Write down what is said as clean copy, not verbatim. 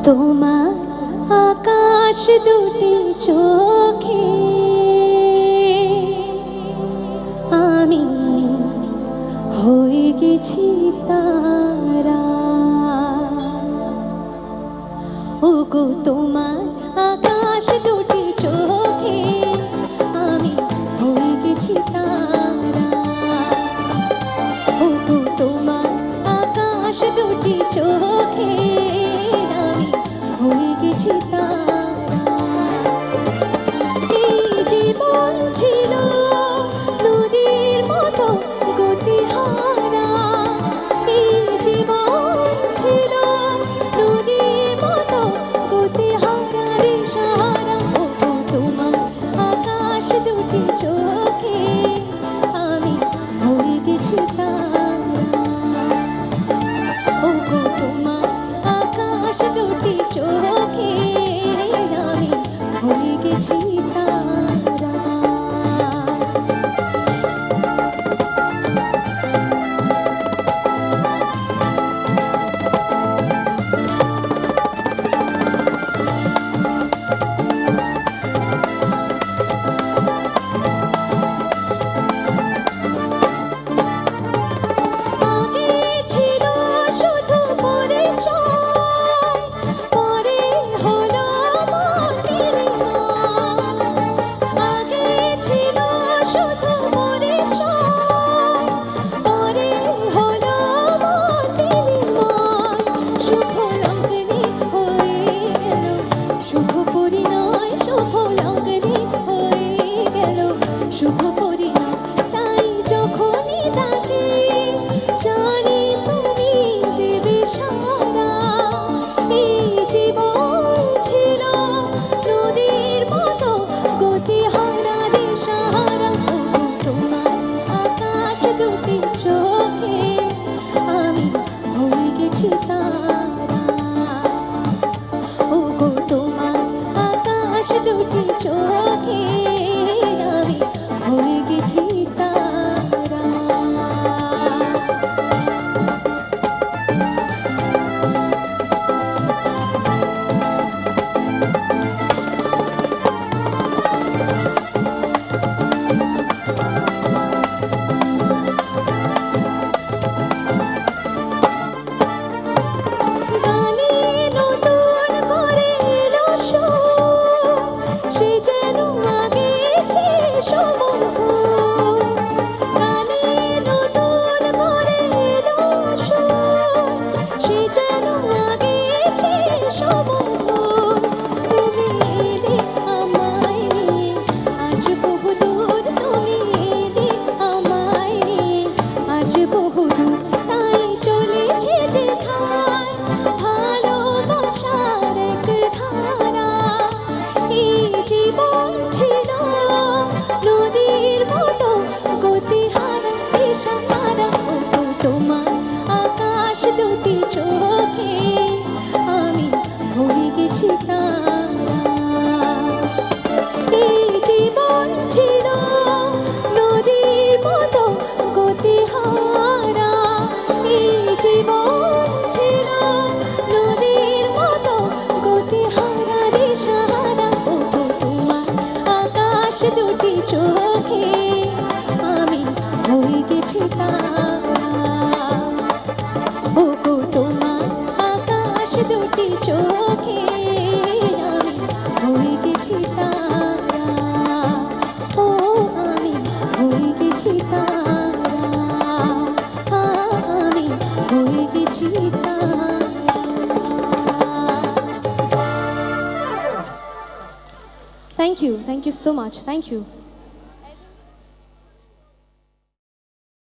তোমার আকাশ দুটি চোখে আমি হয়ে গেছি তারা। ওগো তোমার আকাশ দুটি চোখে আমি হয়ে গেছি তারা। ওগো তোমার আকাশ দুটি চোখে আমি হয়ে গেছি তারা। এই জীবন ছিল নদীর মতো গতিহারা, এই জীবন ছিল নদীর মতো গতিহারা দিশাহারা। ওগো তোমার আকাশ দুটি চোখে আমি হয়ে গেছি তারা। ওগো তোমার আকাশ দুটি চোখে আমি হয়ে গেছি তারা। Thank you so much. Thank you.